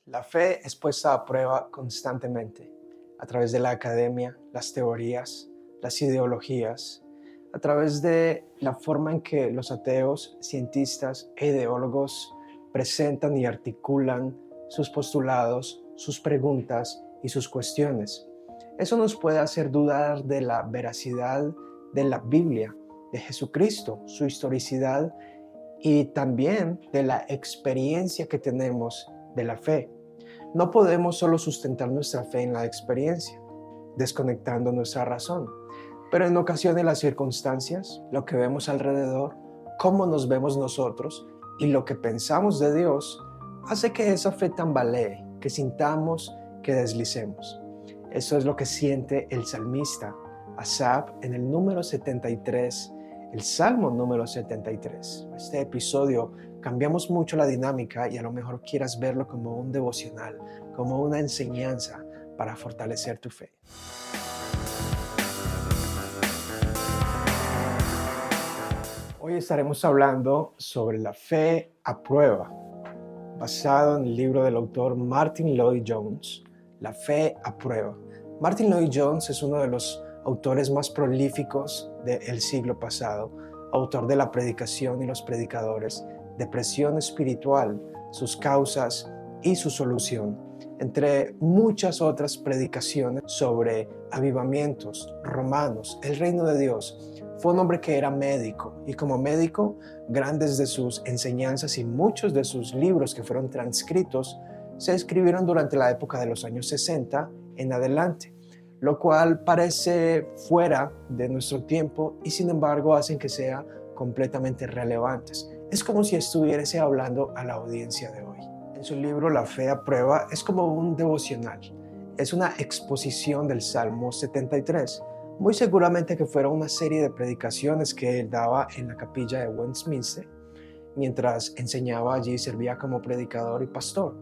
La fe es puesta a prueba constantemente a través de la academia, las teorías, las ideologías, a través de la forma en que los ateos, cientistas e ideólogos presentan y articulan sus postulados, sus preguntas y sus cuestiones. Eso nos puede hacer dudar de la veracidad de la Biblia, de Jesucristo, su historicidad y también de la experiencia que tenemos de la fe. No podemos solo sustentar nuestra fe en la experiencia, desconectando nuestra razón, pero en ocasiones las circunstancias, lo que vemos alrededor, cómo nos vemos nosotros y lo que pensamos de Dios, hace que esa fe tambalee, que sintamos, que deslicemos. Eso es lo que siente el salmista Asaf en el número 73, el Salmo número 73. Este episodio cambiamos mucho la dinámica y a lo mejor quieras verlo como un devocional, como una enseñanza para fortalecer tu fe. Hoy estaremos hablando sobre la fe a prueba, basado en el libro del autor Martyn Lloyd-Jones, La fe a prueba. Martyn Lloyd-Jones es uno de los autores más prolíficos del siglo pasado, autor de La predicación y los predicadores, Depresión espiritual, sus causas y su solución, entre muchas otras predicaciones sobre avivamientos, romanos, el reino de Dios. Fue un hombre que era médico y como médico, grandes de sus enseñanzas y muchos de sus libros que fueron transcritos se escribieron durante la época de los años 60 en adelante, lo cual parece fuera de nuestro tiempo y sin embargo hacen que sea completamente relevantes. Es como si estuviese hablando a la audiencia de hoy. En su libro La fe a prueba es como un devocional, es una exposición del Salmo 73. Muy seguramente que fuera una serie de predicaciones que él daba en la capilla de Westminster, mientras enseñaba allí, servía como predicador y pastor.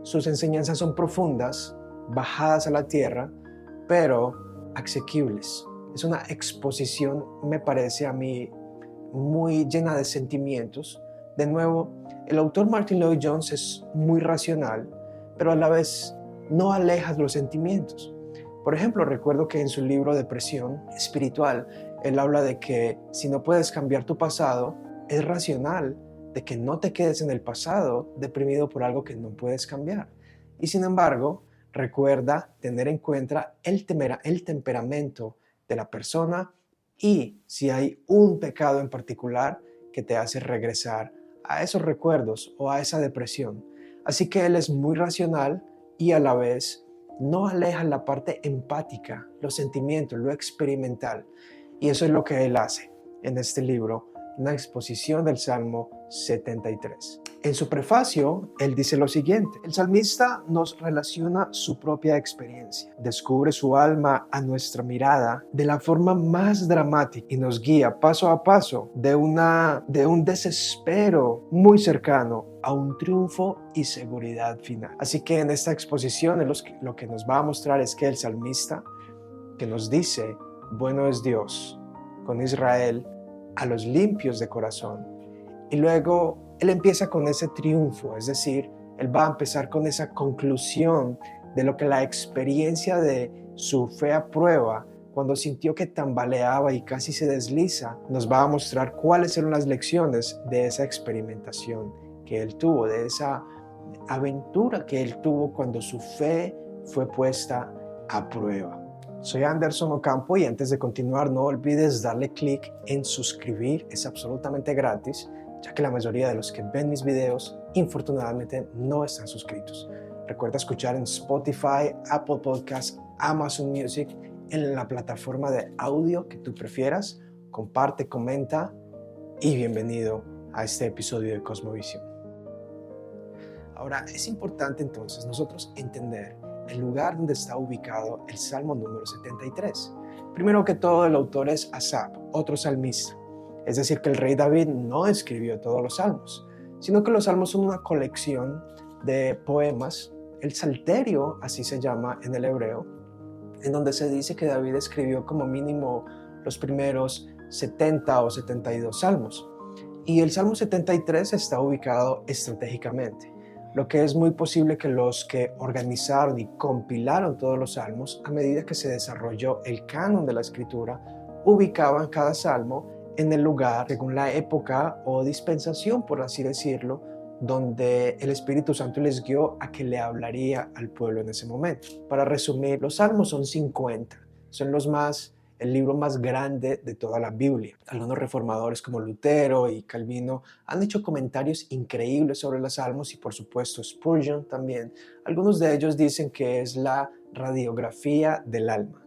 Sus enseñanzas son profundas, bajadas a la tierra, pero asequibles. Es una exposición, me parece a mí, muy llena de sentimientos. De nuevo, el autor Martyn Lloyd-Jones es muy racional, pero a la vez no aleja los sentimientos. Por ejemplo, recuerdo que en su libro Depresión espiritual, él habla de que si no puedes cambiar tu pasado, es racional de que no te quedes en el pasado deprimido por algo que no puedes cambiar. Y sin embargo, recuerda tener en cuenta el temperamento de la persona y si hay un pecado en particular que te hace regresar a esos recuerdos o a esa depresión. Así que él es muy racional y a la vez no aleja la parte empática, los sentimientos, lo experimental. Y eso es lo que él hace en este libro, una exposición del Salmo 73. En su prefacio, él dice lo siguiente: el salmista nos relaciona su propia experiencia, descubre su alma a nuestra mirada de la forma más dramática y nos guía paso a paso de un desespero muy cercano a un triunfo y seguridad final. Así que en esta exposición lo que nos va a mostrar es que el salmista que nos dice, bueno es Dios con Israel, a los limpios de corazón. Y luego él empieza con ese triunfo, es decir, él va a empezar con esa conclusión de lo que la experiencia de su fe a prueba, cuando sintió que tambaleaba y casi se desliza, nos va a mostrar cuáles eran las lecciones de esa experimentación que él tuvo, de esa aventura que él tuvo cuando su fe fue puesta a prueba. Soy Anderson Ocampo y antes de continuar no olvides darle clic en suscribir, es absolutamente gratis, ya que la mayoría de los que ven mis videos infortunadamente no están suscritos. Recuerda escuchar en Spotify, Apple Podcasts, Amazon Music, en la plataforma de audio que tú prefieras. Comparte, comenta y bienvenido a este episodio de Cosmovisión. Ahora, es importante entonces nosotros entender el lugar donde está ubicado el Salmo número 73. Primero que todo, el autor es Asaf, otro salmista. Es decir, que el rey David no escribió todos los salmos, sino que los salmos son una colección de poemas, el Salterio, así se llama en el hebreo, en donde se dice que David escribió como mínimo los primeros 70 o 72 salmos. Y el Salmo 73 está ubicado estratégicamente. lo que es muy posible que los que organizaron y compilaron todos los salmos, a medida que se desarrolló el canon de la escritura, ubicaban cada salmo en el lugar según la época o dispensación, por así decirlo, donde el Espíritu Santo les guió a que le hablaría al pueblo en ese momento. Para resumir, los salmos son 50, son el libro más grande de toda la Biblia. Algunos reformadores como Lutero y Calvino han hecho comentarios increíbles sobre los salmos y por supuesto Spurgeon también. Algunos de ellos dicen que es la radiografía del alma.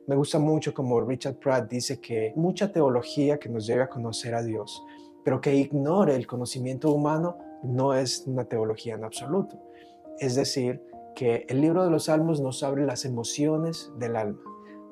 Me gusta mucho como Richard Pratt dice que mucha teología que nos lleve a conocer a Dios, pero que ignore el conocimiento humano, no es una teología en absoluto. Es decir, que el libro de los Salmos nos abre las emociones del alma.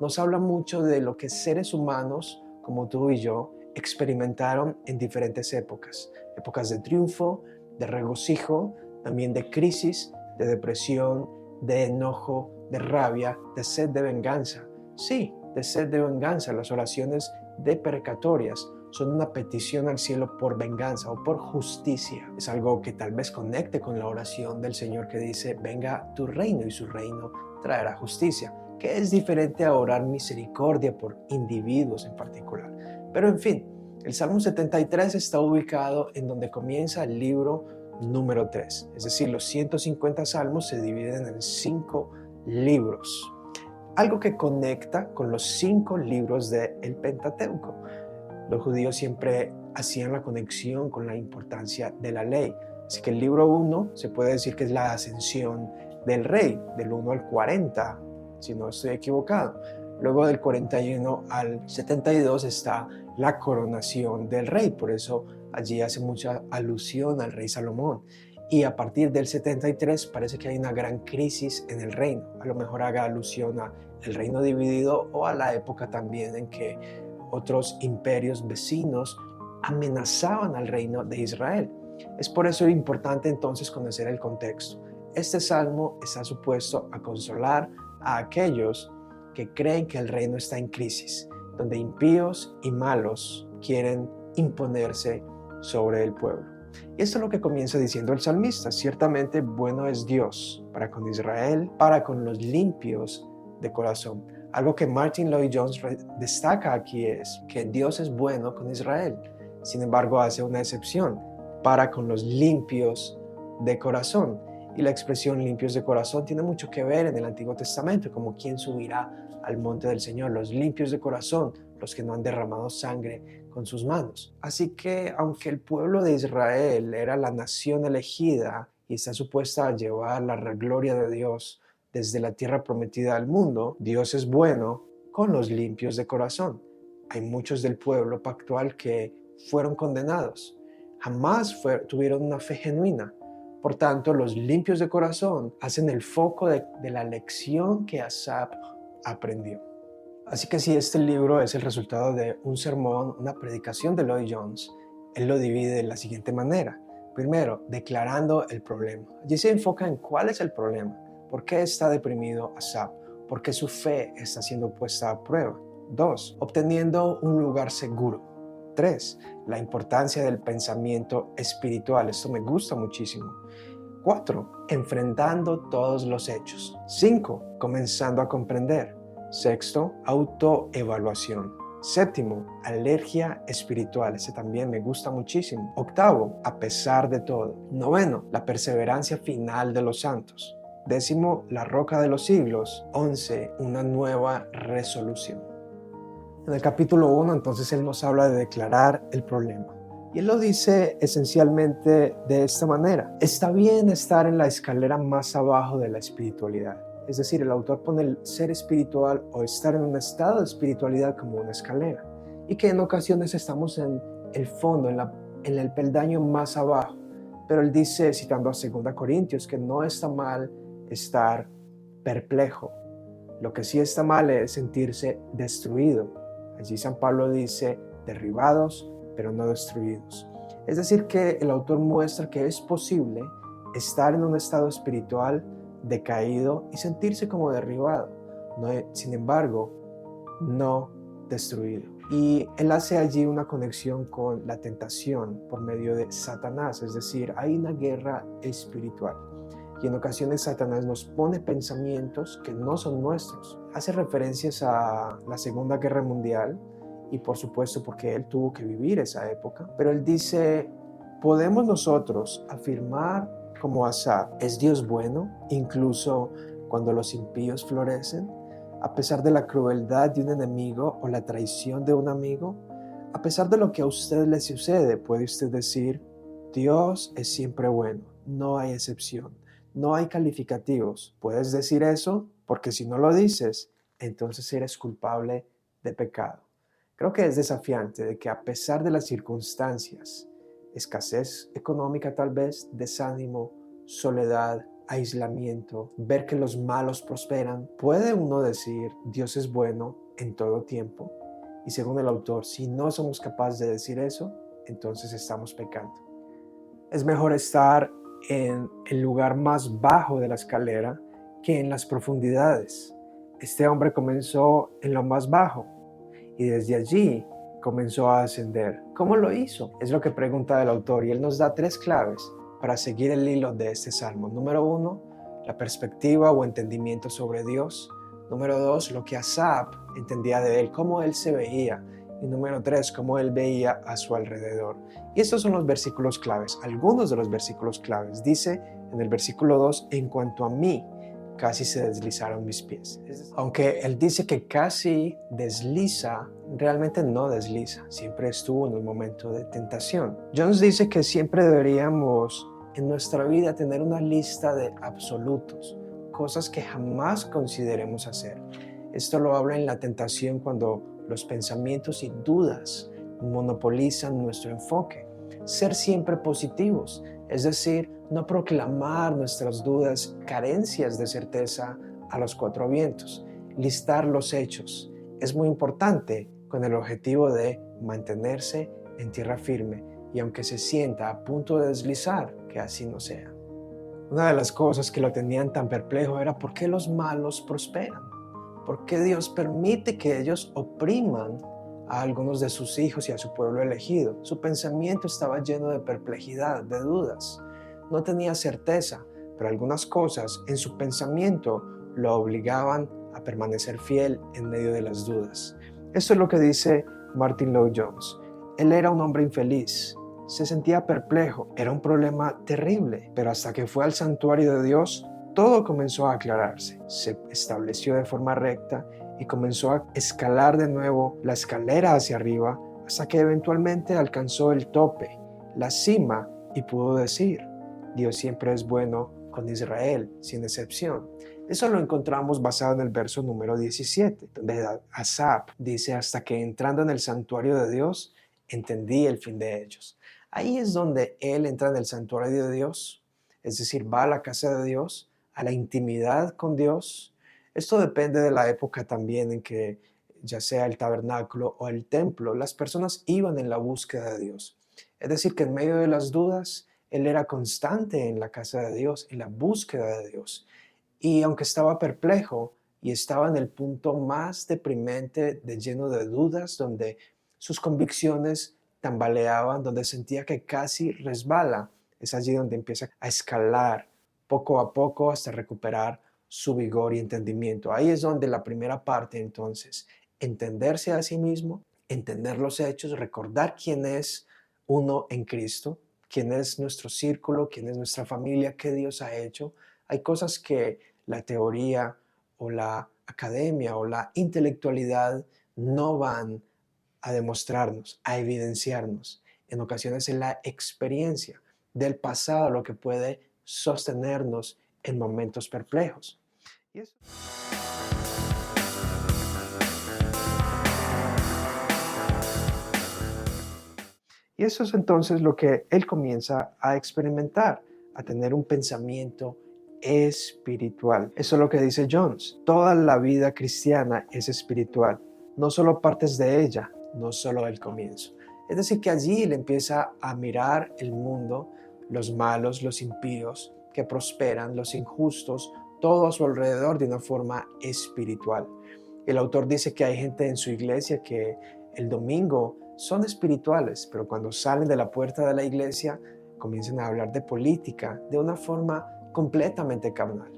Nos habla mucho de lo que seres humanos, como tú y yo, experimentaron en diferentes épocas. Épocas de triunfo, de regocijo, también de crisis, de depresión, de enojo, de rabia, de sed de venganza. Sí, de sed de venganza. Las oraciones deprecatorias son una petición al cielo por venganza o por justicia. Es algo que tal vez conecte con la oración del Señor que dice, venga tu reino y su reino traerá justicia, que es diferente a orar misericordia por individuos en particular. Pero en fin, el Salmo 73 está ubicado en donde comienza el libro número 3. Es decir, los 150 salmos se dividen en 5 libros. Algo que conecta con los 5 libros del Pentateuco. Los judíos siempre hacían la conexión con la importancia de la ley. Así que el libro 1 se puede decir que es la ascensión del rey, del 1 al 40, si no estoy equivocado. Luego del 41 al 72 está la coronación del rey, por eso allí hace mucha alusión al rey Salomón. Y a partir del 73 parece que hay una gran crisis en el reino. A lo mejor haga alusión al reino dividido o a la época también en que otros imperios vecinos amenazaban al reino de Israel. Es por eso importante entonces conocer el contexto. Este salmo está supuesto a consolar a aquellos que creen que el reino está en crisis, donde impíos y malos quieren imponerse sobre el pueblo. Y esto es lo que comienza diciendo el salmista. Ciertamente bueno es Dios para con Israel, para con los limpios de corazón. Algo que Martin Lloyd-Jones destaca aquí es que Dios es bueno con Israel. Sin embargo, hace una excepción para con los limpios de corazón. Y la expresión limpios de corazón tiene mucho que ver en el Antiguo Testamento, como quién subirá al monte del Señor. Los limpios de corazón, los que no han derramado sangre con sus manos. Así que aunque el pueblo de Israel era la nación elegida y está supuesta a llevar la gloria de Dios desde la tierra prometida al mundo, Dios es bueno con los limpios de corazón. Hay muchos del pueblo pactual que fueron condenados. Jamás tuvieron una fe genuina. Por tanto, los limpios de corazón hacen el foco de la lección que Asaf aprendió. Así que si este libro es el resultado de un sermón, una predicación de Lloyd-Jones, él lo divide de la siguiente manera. Primero, declarando el problema. Allí se enfoca en cuál es el problema. ¿Por qué está deprimido Asaf? ¿Por qué su fe está siendo puesta a prueba? 2. Obteniendo un lugar seguro. 3. La importancia del pensamiento espiritual. Esto me gusta muchísimo. 4. Enfrentando todos los hechos. 5. Comenzando a comprender. 6. Autoevaluación. 7. Alergia espiritual. Ese también me gusta muchísimo. 8. A pesar de todo. 9. La perseverancia final de los santos. 10. La roca de los siglos. 11. Una nueva resolución. En el capítulo 1, entonces, él nos habla de declarar el problema. Y él lo dice esencialmente de esta manera. Está bien estar en la escalera más abajo de la espiritualidad. Es decir, el autor pone el ser espiritual o estar en un estado de espiritualidad como una escalera. Y que en ocasiones estamos en el fondo, en el peldaño más abajo. Pero él dice, citando a 2 Corintios, que no está mal estar perplejo. Lo que sí está mal es sentirse destruido. Allí San Pablo dice, derribados, pero no destruidos. Es decir, que el autor muestra que es posible estar en un estado espiritual decaído y sentirse como derribado, sin embargo, no destruido. Y él hace allí una conexión con la tentación por medio de Satanás, es decir, hay una guerra espiritual. Y en ocasiones Satanás nos pone pensamientos que no son nuestros. Hace referencias a la Segunda Guerra Mundial y por supuesto porque él tuvo que vivir esa época. Pero él dice, ¿podemos nosotros afirmar como Asaf, es Dios bueno incluso cuando los impíos florecen? A pesar de la crueldad de un enemigo o la traición de un amigo, a pesar de lo que a usted le sucede, puede usted decir, Dios es siempre bueno, no hay excepción, no hay calificativos. Puedes decir eso porque si no lo dices, entonces eres culpable de pecado. Creo que es desafiante de que a pesar de las circunstancias, escasez económica tal vez, desánimo, soledad, aislamiento, ver que los malos prosperan, puede uno decir Dios es bueno en todo tiempo. Y según el autor, si no somos capaces de decir eso, entonces estamos pecando. Es mejor estar en el lugar más bajo de la escalera que en las profundidades. Este hombre comenzó en lo más bajo y desde allí comenzó a ascender. ¿Cómo lo hizo? Es lo que pregunta el autor y él nos da 3 claves para seguir el hilo de este salmo. Número 1, la perspectiva o entendimiento sobre Dios. Número 2, lo que Asaf entendía de él, cómo él se veía. Y número 3, cómo él veía a su alrededor. Y estos son los versículos claves, algunos de los versículos claves. Dice en el versículo 2, en cuanto a mí, casi se deslizaron mis pies. Aunque él dice que casi desliza, realmente no desliza. Siempre estuvo en un momento de tentación. Jones dice que siempre deberíamos en nuestra vida tener una lista de absolutos, cosas que jamás consideremos hacer. Esto lo habla en la tentación cuando los pensamientos y dudas monopolizan nuestro enfoque. Ser siempre positivos, es decir, no proclamar nuestras dudas, carencias de certeza a los 4 vientos. Listar los hechos es muy importante con el objetivo de mantenerse en tierra firme y aunque se sienta a punto de deslizar, que así no sea. Una de las cosas que lo tenían tan perplejo era por qué los malos prosperan, por qué Dios permite que ellos opriman a algunos de sus hijos y a su pueblo elegido. Su pensamiento estaba lleno de perplejidad, de dudas. No tenía certeza, pero algunas cosas en su pensamiento lo obligaban a permanecer fiel en medio de las dudas. Esto es lo que dice Martin Lloyd-Jones. Él era un hombre infeliz, se sentía perplejo, era un problema terrible, pero hasta que fue al santuario de Dios, todo comenzó a aclararse. Se estableció de forma recta y comenzó a escalar de nuevo la escalera hacia arriba hasta que eventualmente alcanzó el tope, la cima, y pudo decir, Dios siempre es bueno con Israel, sin excepción. Eso lo encontramos basado en el verso número 17, donde Asaf dice, hasta que entrando en el santuario de Dios, entendí el fin de ellos. Ahí es donde él entra en el santuario de Dios, es decir, va a la casa de Dios, a la intimidad con Dios. Esto depende de la época también en que, ya sea el tabernáculo o el templo, las personas iban en la búsqueda de Dios. Es decir, que en medio de las dudas, él era constante en la casa de Dios, en la búsqueda de Dios. Y aunque estaba perplejo y estaba en el punto más deprimente, de lleno de dudas, donde sus convicciones tambaleaban, donde sentía que casi resbala, es allí donde empieza a escalar poco a poco hasta recuperar su vigor y entendimiento. Ahí es donde la primera parte, entonces, entenderse a sí mismo, entender los hechos, recordar quién es uno en Cristo, quién es nuestro círculo, quién es nuestra familia, qué Dios ha hecho. Hay cosas que la teoría o la academia o la intelectualidad no van a demostrarnos, a evidenciarnos. En ocasiones es la experiencia del pasado lo que puede sostenernos en momentos perplejos. Y eso... Y eso es entonces lo que él comienza a experimentar, a tener un pensamiento espiritual. Eso es lo que dice Jones. Toda la vida cristiana es espiritual, no solo partes de ella, no solo el comienzo. Es decir, que allí él empieza a mirar el mundo, los malos, los impíos, que prosperan, los injustos, todo a su alrededor de una forma espiritual. El autor dice que hay gente en su iglesia que el domingo son espirituales, pero cuando salen de la puerta de la iglesia comienzan a hablar de política de una forma completamente carnal.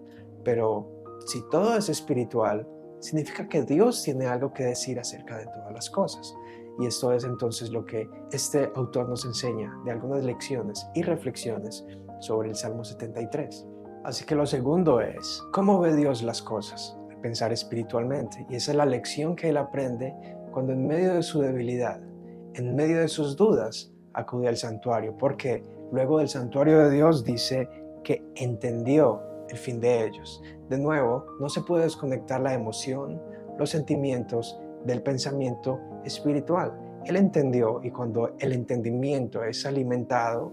Pero si todo es espiritual, significa que Dios tiene algo que decir acerca de todas las cosas. Y esto es entonces lo que este autor nos enseña de algunas lecciones y reflexiones sobre el Salmo 73. Así que lo segundo es, ¿cómo ve Dios las cosas? Pensar espiritualmente. Y esa es la lección que él aprende cuando en medio de su debilidad, en medio de sus dudas, acude al santuario. Porque luego del santuario de Dios dice que entendió el fin de ellos. De nuevo, no se puede desconectar la emoción, los sentimientos del pensamiento espiritual. Él entendió, y cuando el entendimiento es alimentado,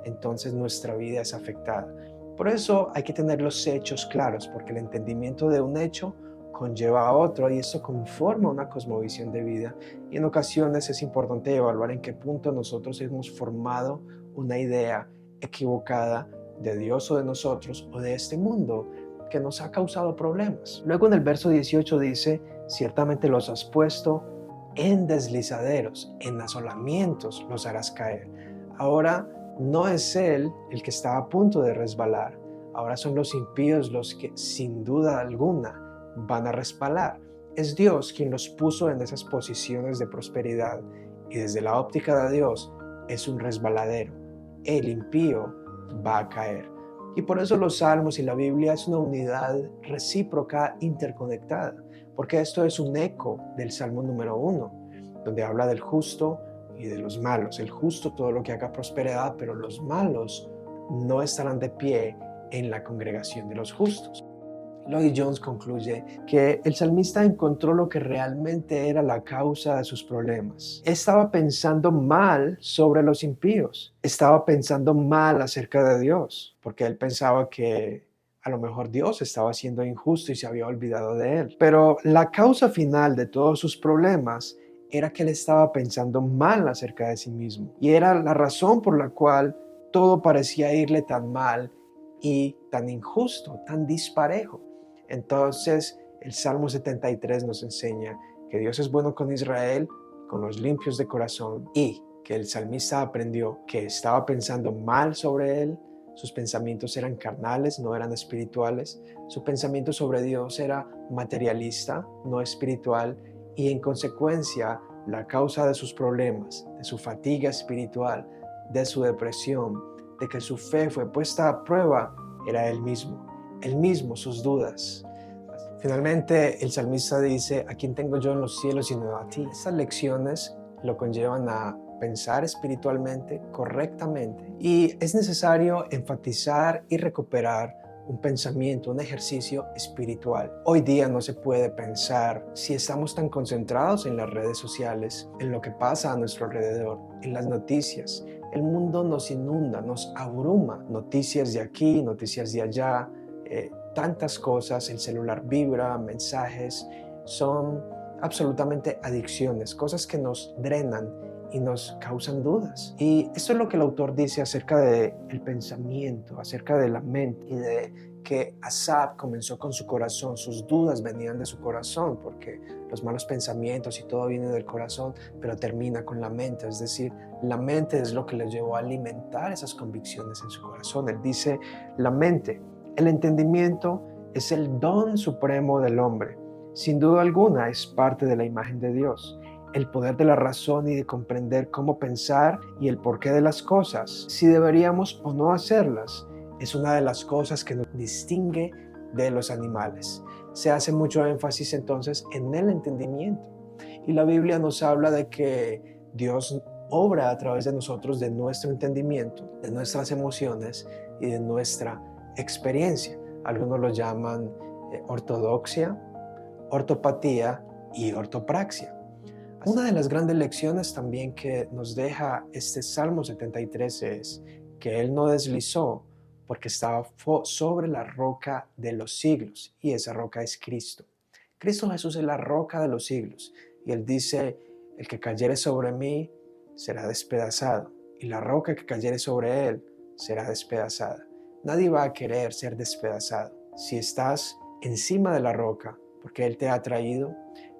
entonces nuestra vida es afectada. Por eso hay que tener los hechos claros, porque el entendimiento de un hecho conlleva a otro y eso conforma una cosmovisión de vida. Y en ocasiones es importante evaluar en qué punto nosotros hemos formado una idea equivocada de Dios o de nosotros o de este mundo que nos ha causado problemas. Luego en el verso 18 dice, ciertamente los has puesto en deslizaderos, en asolamientos los harás caer. Ahora no es él el que está a punto de resbalar, ahora son los impíos los que sin duda alguna van a resbalar. Es Dios quien los puso en esas posiciones de prosperidad y desde la óptica de Dios es un resbaladero. El impío va a caer. Y por eso los salmos y la Biblia es una unidad recíproca interconectada, porque esto es un eco del Salmo número 1, donde habla del justo y de los malos. El justo todo lo que haga prosperidad, pero los malos no estarán de pie en la congregación de los justos. Lloyd Jones concluye que el salmista encontró lo que realmente era la causa de sus problemas. Estaba pensando mal sobre los impíos. Estaba pensando mal acerca de Dios, porque él pensaba que a lo mejor Dios estaba siendo injusto y se había olvidado de él. Pero la causa final de todos sus problemas era que él estaba pensando mal acerca de sí mismo. Y era la razón por la cual todo parecía irle tan mal y tan injusto, tan disparejo. Entonces, el Salmo 73 nos enseña que Dios es bueno con Israel, con los limpios de corazón, y que el salmista aprendió que estaba pensando mal sobre él, sus pensamientos eran carnales, no eran espirituales, su pensamiento sobre Dios era materialista, no espiritual, y en consecuencia, la causa de sus problemas, de su fatiga espiritual, de su depresión, de que su fe fue puesta a prueba, era él mismo, sus dudas. Finalmente, el salmista dice, ¿a quién tengo yo en los cielos sino a ti? Estas lecciones lo conllevan a pensar espiritualmente, correctamente. Y es necesario enfatizar y recuperar un pensamiento, un ejercicio espiritual. Hoy día no se puede pensar si estamos tan concentrados en las redes sociales, en lo que pasa a nuestro alrededor, en las noticias. El mundo nos inunda, nos abruma. Noticias de aquí, noticias de allá, tantas cosas, el celular vibra, mensajes, son absolutamente adicciones, cosas que nos drenan y nos causan dudas. Y esto es lo que el autor dice acerca del pensamiento, acerca de la mente y de que Asaf comenzó con su corazón, sus dudas venían de su corazón, porque los malos pensamientos y todo viene del corazón, pero termina con la mente, es decir, la mente es lo que le llevó a alimentar esas convicciones en su corazón. Él dice, la mente, el entendimiento es el don supremo del hombre. Sin duda alguna es parte de la imagen de Dios. El poder de la razón y de comprender cómo pensar y el porqué de las cosas, si deberíamos o no hacerlas, es una de las cosas que nos distingue de los animales. Se hace mucho énfasis entonces en el entendimiento. Y la Biblia nos habla de que Dios obra a través de nosotros, de nuestro entendimiento, de nuestras emociones y de nuestra experiencia. Algunos lo llaman ortodoxia, ortopatía y ortopraxia. Una de las grandes lecciones también que nos deja este Salmo 73 es que Él no deslizó porque estaba sobre la roca de los siglos y esa roca es Cristo. Cristo Jesús es la roca de los siglos y Él dice, el que cayere sobre mí será despedazado y la roca que cayere sobre Él será despedazada. Nadie va a querer ser despedazado. Si estás encima de la roca, porque Él te ha traído,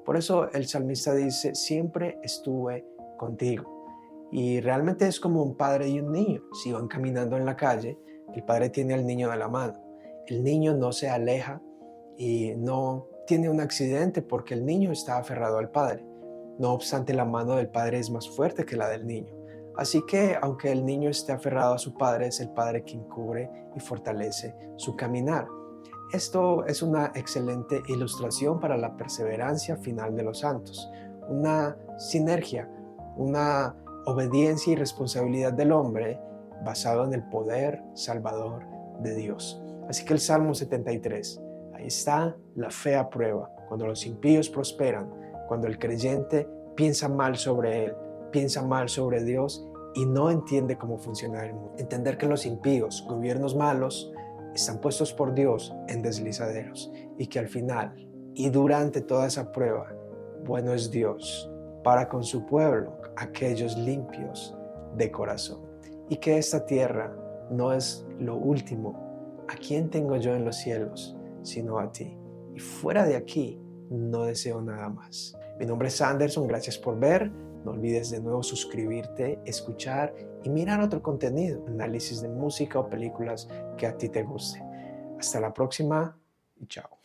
Por eso el salmista dice, siempre estuve contigo. Y realmente es como un padre y un niño. Si van caminando en la calle, el padre tiene al niño de la mano. El niño no se aleja y no tiene un accidente porque el niño está aferrado al padre. No obstante, la mano del padre es más fuerte que la del niño. Así que, aunque el niño esté aferrado a su padre, es el padre quien cubre y fortalece su caminar. Esto es una excelente ilustración para la perseverancia final de los santos. Una sinergia, una obediencia y responsabilidad del hombre basado en el poder salvador de Dios. Así que el Salmo 73, ahí está la fe a prueba. Cuando los impíos prosperan, cuando el creyente piensa mal sobre él, piensa mal sobre Dios y no entiende cómo funciona el mundo. Entender que los impíos, gobiernos malos, están puestos por Dios en deslizaderos y que al final y durante toda esa prueba, bueno es Dios para con su pueblo, aquellos limpios de corazón. Y que esta tierra no es lo último. ¿A quién tengo yo en los cielos sino a ti? Y fuera de aquí no deseo nada más. Mi nombre es Anderson, gracias por ver. No olvides de nuevo suscribirte, escuchar y mirar otro contenido, análisis de música o películas que a ti te guste. Hasta la próxima y chao.